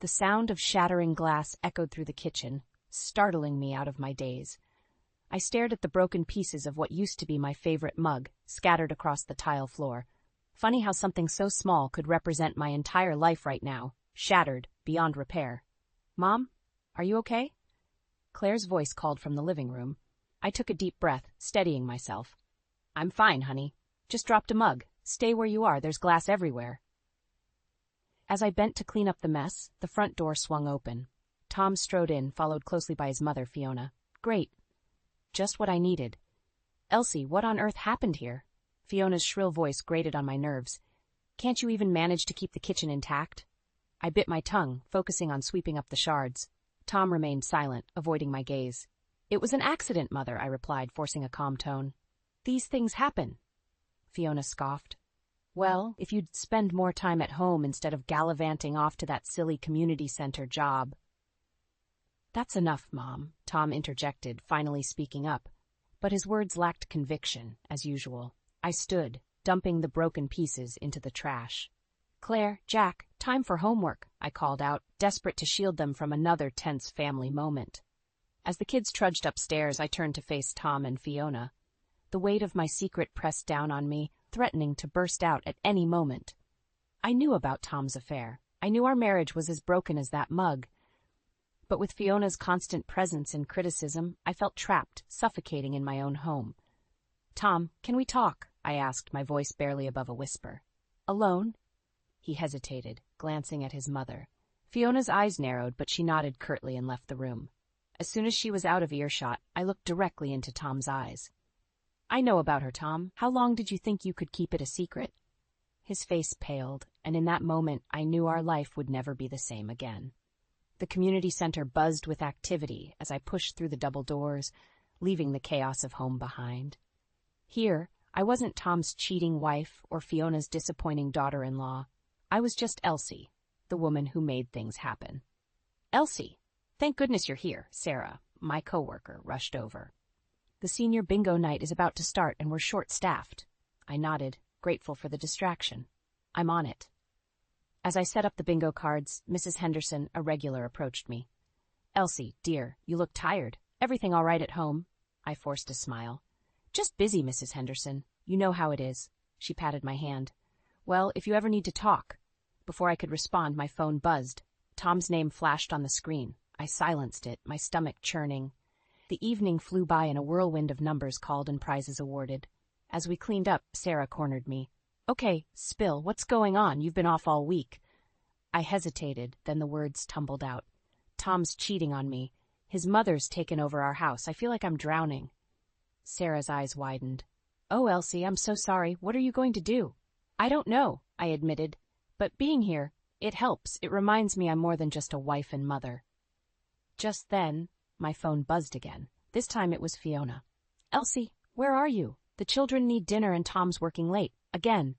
The sound of shattering glass echoed through the kitchen, startling me out of my daze. I stared at the broken pieces of what used to be my favorite mug, scattered across the tile floor. Funny how something so small could represent my entire life right now, shattered, beyond repair. "Mom, are you okay?" Claire's voice called from the living room. I took a deep breath, steadying myself. "I'm fine, honey. Just dropped a mug. Stay where you are, there's glass everywhere." As I bent to clean up the mess, the front door swung open. Tom strode in, followed closely by his mother, Fiona. "Great. Just what I needed." "Elsie, what on earth happened here?" Fiona's shrill voice grated on my nerves. "Can't you even manage to keep the kitchen intact?" I bit my tongue, focusing on sweeping up the shards. Tom remained silent, avoiding my gaze. "It was an accident, Mother," I replied, forcing a calm tone. "These things happen." Fiona scoffed. "Well, if you'd spend more time at home instead of gallivanting off to that silly community center job." "That's enough, Mom," Tom interjected, finally speaking up. But his words lacked conviction, as usual. I stood, dumping the broken pieces into the trash. "Claire, Jack, time for homework," I called out, desperate to shield them from another tense family moment. As the kids trudged upstairs, I turned to face Tom and Fiona. The weight of my secret pressed down on me, threatening to burst out at any moment. I knew about Tom's affair. I knew our marriage was as broken as that mug. But with Fiona's constant presence and criticism, I felt trapped, suffocating in my own home. "Tom, can we talk?" I asked, my voice barely above a whisper. "Alone?" He hesitated, glancing at his mother. Fiona's eyes narrowed, but she nodded curtly and left the room. As soon as she was out of earshot, I looked directly into Tom's eyes. "I know about her, Tom. How long did you think you could keep it a secret?" His face paled, and in that moment I knew our life would never be the same again. The community center buzzed with activity as I pushed through the double doors, leaving the chaos of home behind. Here, I wasn't Tom's cheating wife or Fiona's disappointing daughter-in-law. I was just Elsie, the woman who made things happen. "Elsie, thank goodness you're here," Sarah, my coworker, rushed over. "The senior bingo night is about to start and we're short-staffed." I nodded, grateful for the distraction. "I'm on it." As I set up the bingo cards, Mrs. Henderson, a regular, approached me. "Elsie, dear, you look tired. Everything all right at home?" I forced a smile. "Just busy, Mrs. Henderson. You know how it is." She patted my hand. "Well, if you ever need to talk." Before I could respond, my phone buzzed. Tom's name flashed on the screen. I silenced it, my stomach churning. The evening flew by in a whirlwind of numbers called and prizes awarded. As we cleaned up, Sarah cornered me. "Okay, spill. What's going on? You've been off all week." I hesitated, then the words tumbled out. "Tom's cheating on me. His mother's taken over our house. I feel like I'm drowning." Sarah's eyes widened. "Oh, Elsie, I'm so sorry. What are you going to do?" "I don't know," I admitted. "But being here, it helps. It reminds me I'm more than just a wife and mother." Just then, my phone buzzed again. This time it was Fiona. "Elsie, where are you? The children need dinner and Tom's working late. Again."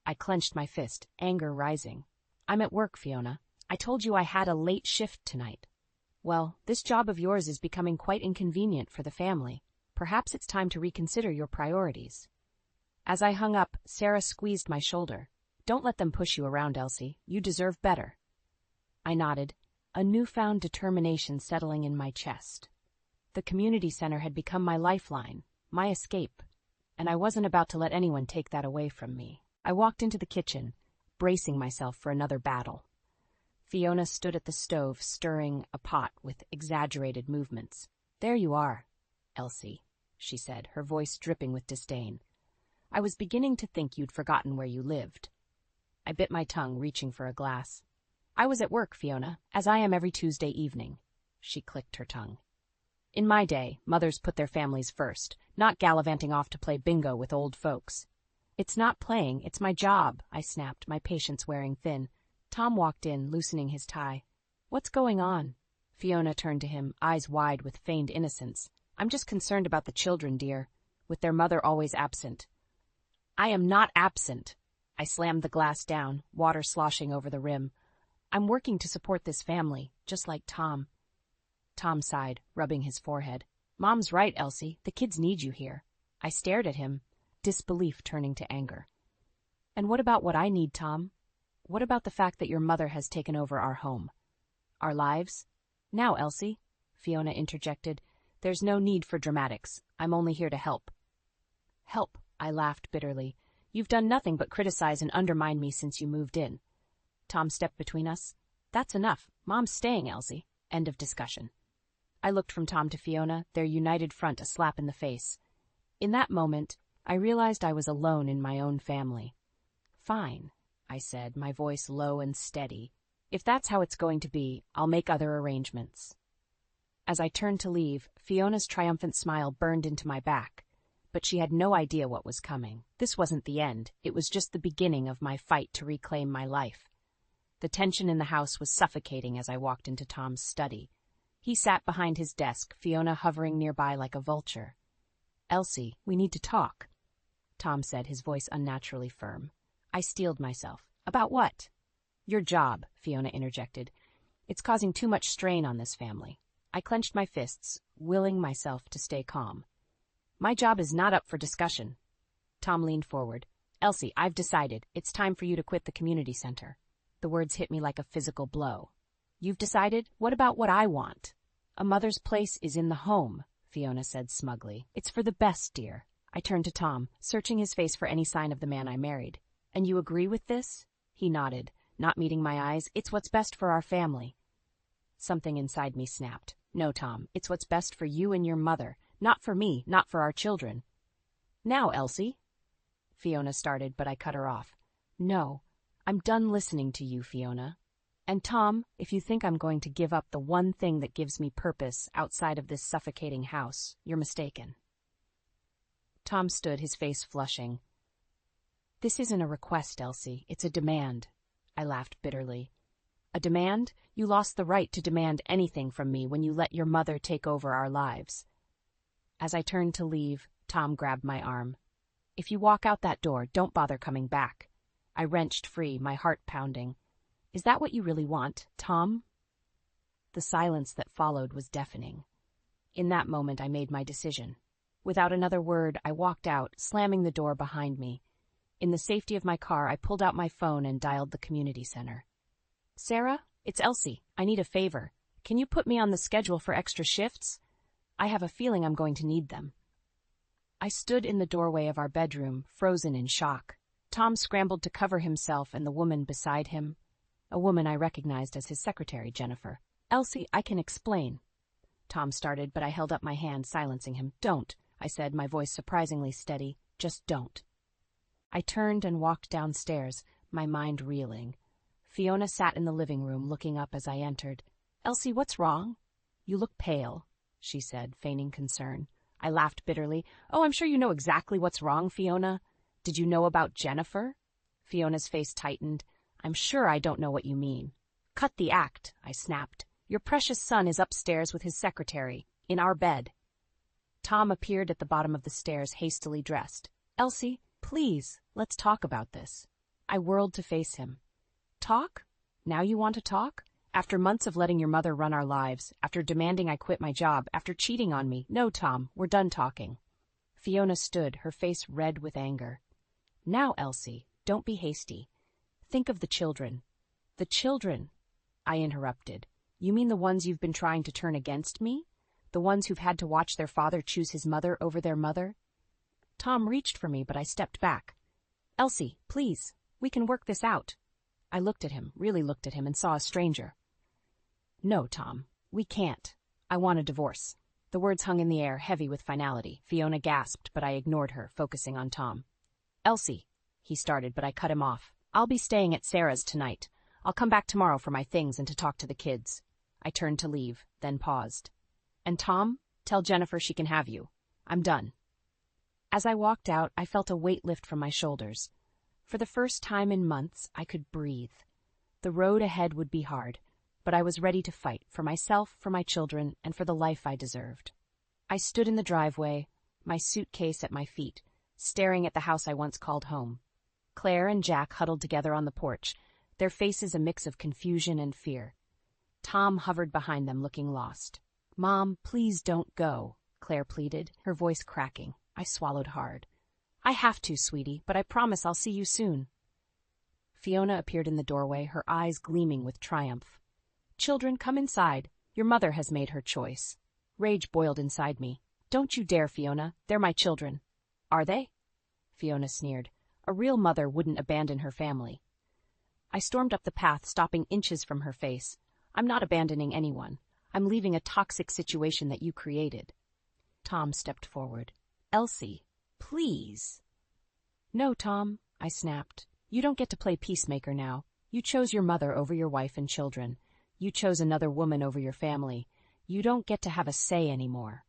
I clenched my fist, anger rising. "I'm at work, Fiona. I told you I had a late shift tonight." "Well, this job of yours is becoming quite inconvenient for the family. Perhaps it's time to reconsider your priorities." As I hung up, Sarah squeezed my shoulder. "Don't let them push you around, Elsie. You deserve better." I nodded, a newfound determination settling in my chest. The community center had become my lifeline, my escape, and I wasn't about to let anyone take that away from me. I walked into the kitchen, bracing myself for another battle. Fiona stood at the stove, stirring a pot with exaggerated movements. "There you are, Elsie," she said, her voice dripping with disdain. "I was beginning to think you'd forgotten where you lived." I bit my tongue, reaching for a glass. "I was at work, Fiona, as I am every Tuesday evening." She clicked her tongue. "In my day, mothers put their families first, not gallivanting off to play bingo with old folks." "It's not playing, it's my job," I snapped, my patience wearing thin. Tom walked in, loosening his tie. "What's going on?" Fiona turned to him, eyes wide with feigned innocence. "I'm just concerned about the children, dear, with their mother always absent." "I am not absent." I slammed the glass down, water sloshing over the rim. "I'm working to support this family, just like Tom." Tom sighed, rubbing his forehead. "Mom's right, Elsie. The kids need you here." I stared at him, disbelief turning to anger. "And what about what I need, Tom? What about the fact that your mother has taken over our home?" Our lives? Now, Elsie, Fiona interjected. There's no need for dramatics. I'm only here to help. Help, I laughed bitterly. You've done nothing but criticize and undermine me since you moved in. Tom stepped between us. That's enough. Mom's staying, Elsie. End of discussion. I looked from Tom to Fiona, their united front a slap in the face. In that moment, I realized I was alone in my own family. Fine, I said, my voice low and steady. If that's how it's going to be, I'll make other arrangements. As I turned to leave, Fiona's triumphant smile burned into my back, but she had no idea what was coming. This wasn't the end, it was just the beginning of my fight to reclaim my life. The tension in the house was suffocating as I walked into Tom's study. He sat behind his desk, Fiona hovering nearby like a vulture. Elsie, we need to talk, Tom said, his voice unnaturally firm. I steeled myself. About what? Your job, Fiona interjected. It's causing too much strain on this family. I clenched my fists, willing myself to stay calm. My job is not up for discussion. Tom leaned forward. Elsie, I've decided. It's time for you to quit the community center. The words hit me like a physical blow. You've decided? What about what I want? A mother's place is in the home, Fiona said smugly. It's for the best, dear. I turned to Tom, searching his face for any sign of the man I married. And you agree with this? He nodded, not meeting my eyes. It's what's best for our family. Something inside me snapped. No, Tom, it's what's best for you and your mother. Not for me, not for our children. Now, Elsie. Fiona started, but I cut her off. No, I'm done listening to you, Fiona. And Tom, if you think I'm going to give up the one thing that gives me purpose outside of this suffocating house, you're mistaken. Tom stood, his face flushing. This isn't a request, Elsie. It's a demand. I laughed bitterly. A demand? You lost the right to demand anything from me when you let your mother take over our lives. As I turned to leave, Tom grabbed my arm. If you walk out that door, don't bother coming back. I wrenched free, my heart pounding. Is that what you really want, Tom? The silence that followed was deafening. In that moment, I made my decision. Without another word, I walked out, slamming the door behind me. In the safety of my car, I pulled out my phone and dialed the community center. Sarah, it's Elsie. I need a favor. Can you put me on the schedule for extra shifts? I have a feeling I'm going to need them. I stood in the doorway of our bedroom, frozen in shock. Tom scrambled to cover himself and the woman beside him, a woman I recognized as his secretary, Jennifer. Elsie, I can explain. Tom started, but I held up my hand, silencing him. Don't, I said, my voice surprisingly steady. Just don't. I turned and walked downstairs, my mind reeling. Fiona sat in the living room, looking up as I entered. Elsie, what's wrong? You look pale, she said, feigning concern. I laughed bitterly. Oh, I'm sure you know exactly what's wrong, Fiona. Did you know about Jennifer? Fiona's face tightened. I'm sure I don't know what you mean. Cut the act, I snapped. Your precious son is upstairs with his secretary, in our bed. Tom appeared at the bottom of the stairs, hastily dressed. Elsie, please, let's talk about this. I whirled to face him. Talk? Now you want to talk? After months of letting your mother run our lives, after demanding I quit my job, after cheating on me. No, Tom, we're done talking. Fiona stood, her face red with anger. Now, Elsie, don't be hasty. Think of the children. The children, I interrupted. You mean the ones you've been trying to turn against me? The ones who've had to watch their father choose his mother over their mother? Tom reached for me, but I stepped back. Elsie, please, we can work this out. I looked at him, really looked at him, and saw a stranger. No, Tom, we can't. I want a divorce. The words hung in the air, heavy with finality. Fiona gasped, but I ignored her, focusing on Tom. Elsie, he started, but I cut him off. I'll be staying at Sarah's tonight. I'll come back tomorrow for my things and to talk to the kids. I turned to leave, then paused. And Tom, tell Jennifer she can have you. I'm done. As I walked out, I felt a weight lift from my shoulders. For the first time in months, I could breathe. The road ahead would be hard, but I was ready to fight for myself, for my children, and for the life I deserved. I stood in the driveway, my suitcase at my feet, staring at the house I once called home. Claire and Jack huddled together on the porch, their faces a mix of confusion and fear. Tom hovered behind them, looking lost. Mom, please don't go, Claire pleaded, her voice cracking. I swallowed hard. I have to, sweetie, but I promise I'll see you soon. Fiona appeared in the doorway, her eyes gleaming with triumph. Children, come inside. Your mother has made her choice. Rage boiled inside me. Don't you dare, Fiona. They're my children. Are they? Fiona sneered. A real mother wouldn't abandon her family. I stormed up the path, stopping inches from her face. I'm not abandoning anyone. I'm leaving a toxic situation that you created. Tom stepped forward. Elsie, please. No, Tom, I snapped. You don't get to play peacemaker now. You chose your mother over your wife and children. You chose another woman over your family. You don't get to have a say anymore.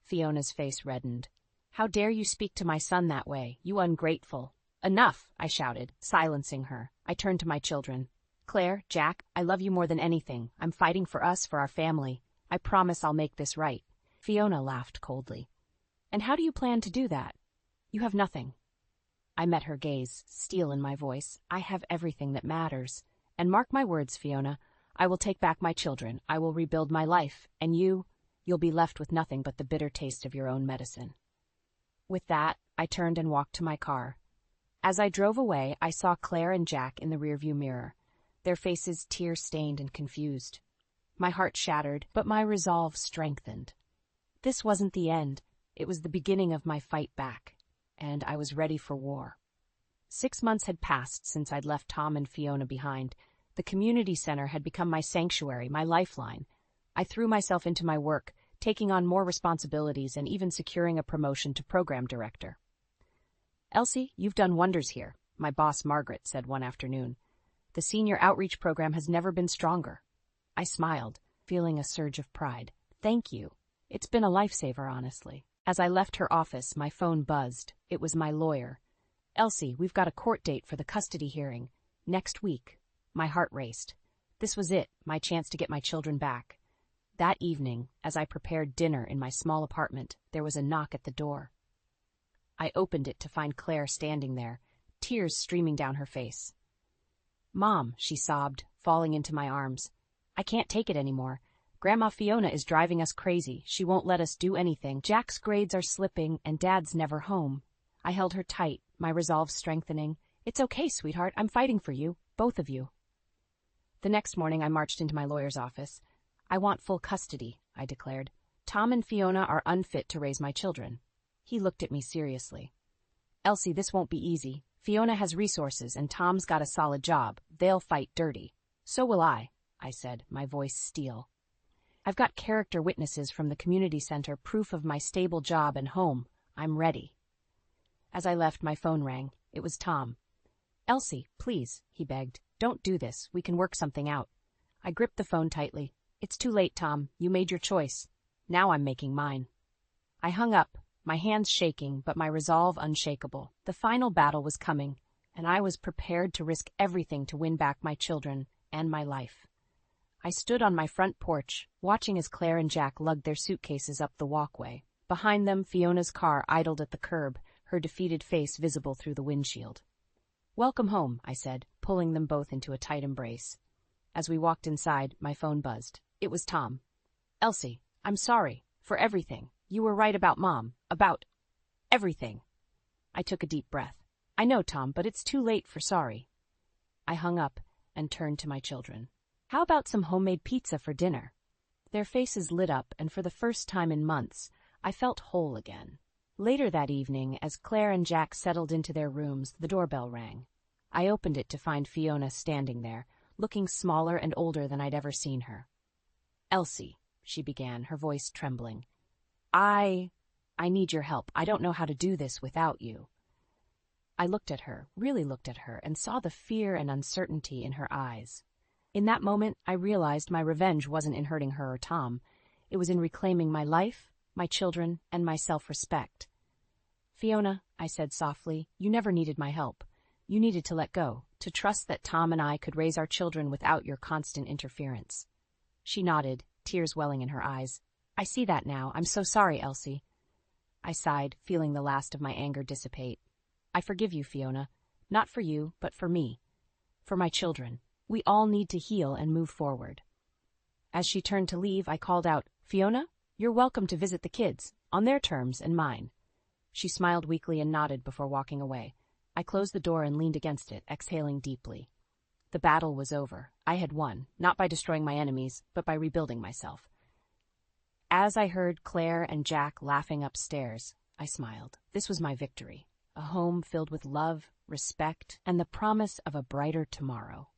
Fiona's face reddened. How dare you speak to my son that way, you ungrateful. Enough, I shouted, silencing her. I turned to my children. Claire, Jack, I love you more than anything. I'm fighting for us, for our family. I promise I'll make this right. Fiona laughed coldly. And how do you plan to do that? You have nothing. I met her gaze, steel in my voice. I have everything that matters. And mark my words, Fiona, I will take back my children. I will rebuild my life. And you'll be left with nothing but the bitter taste of your own medicine. With that, I turned and walked to my car. As I drove away, I saw Claire and Jack in the rearview mirror, their faces tear-stained and confused. My heart shattered, but my resolve strengthened. This wasn't the end. It was the beginning of my fight back, and I was ready for war. 6 months had passed since I'd left Tom and Fiona behind. The community center had become my sanctuary, my lifeline. I threw myself into my work, taking on more responsibilities and even securing a promotion to program director. Elsie, you've done wonders here, my boss Margaret said one afternoon. The senior outreach program has never been stronger. I smiled, feeling a surge of pride. Thank you. It's been a lifesaver, honestly. As I left her office, my phone buzzed. It was my lawyer. Elsie, we've got a court date for the custody hearing. Next week. My heart raced. This was it, my chance to get my children back. That evening, as I prepared dinner in my small apartment, there was a knock at the door. I opened it to find Claire standing there, tears streaming down her face. Mom, she sobbed, falling into my arms. I can't take it anymore. Grandma Fiona is driving us crazy. She won't let us do anything. Jack's grades are slipping, and Dad's never home. I held her tight, my resolve strengthening. It's okay, sweetheart. I'm fighting for you, both of you. The next morning, I marched into my lawyer's office. I want full custody, I declared. Tom and Fiona are unfit to raise my children. He looked at me seriously. Elsie, this won't be easy. Fiona has resources, and Tom's got a solid job. They'll fight dirty. So will I said, my voice steel. I've got character witnesses from the community center, proof of my stable job and home. I'm ready. As I left, my phone rang. It was Tom. Elsie, please, he begged. Don't do this. We can work something out. I gripped the phone tightly. It's too late, Tom. You made your choice. Now I'm making mine. I hung up, my hands shaking, but my resolve unshakable. The final battle was coming, and I was prepared to risk everything to win back my children and my life. I stood on my front porch, watching as Claire and Jack lugged their suitcases up the walkway. Behind them, Fiona's car idled at the curb, her defeated face visible through the windshield. Welcome home, I said, pulling them both into a tight embrace. As we walked inside, my phone buzzed. It was Tom. Elsie, I'm sorry for everything. You were right about Mom, about everything. I took a deep breath. I know, Tom, but it's too late for sorry. I hung up and turned to my children. How about some homemade pizza for dinner? Their faces lit up, and for the first time in months, I felt whole again. Later that evening, as Claire and Jack settled into their rooms, the doorbell rang. I opened it to find Fiona standing there, looking smaller and older than I'd ever seen her. Elsie, she began, her voice trembling. I need your help. I don't know how to do this without you. I looked at her, really looked at her, and saw the fear and uncertainty in her eyes. In that moment, I realized my revenge wasn't in hurting her or Tom. It was in reclaiming my life, my children, and my self-respect. Fiona, I said softly, you never needed my help. You needed to let go, to trust that Tom and I could raise our children without your constant interference. She nodded, tears welling in her eyes. I see that now. I'm so sorry, Elsie. I sighed, feeling the last of my anger dissipate. I forgive you, Fiona. Not for you, but for me. For my children. We all need to heal and move forward. As she turned to leave, I called out, Fiona, you're welcome to visit the kids, on their terms and mine. She smiled weakly and nodded before walking away. I closed the door and leaned against it, exhaling deeply. The battle was over. I had won, not by destroying my enemies, but by rebuilding myself. As I heard Claire and Jack laughing upstairs, I smiled. This was my victory, a home filled with love, respect, and the promise of a brighter tomorrow.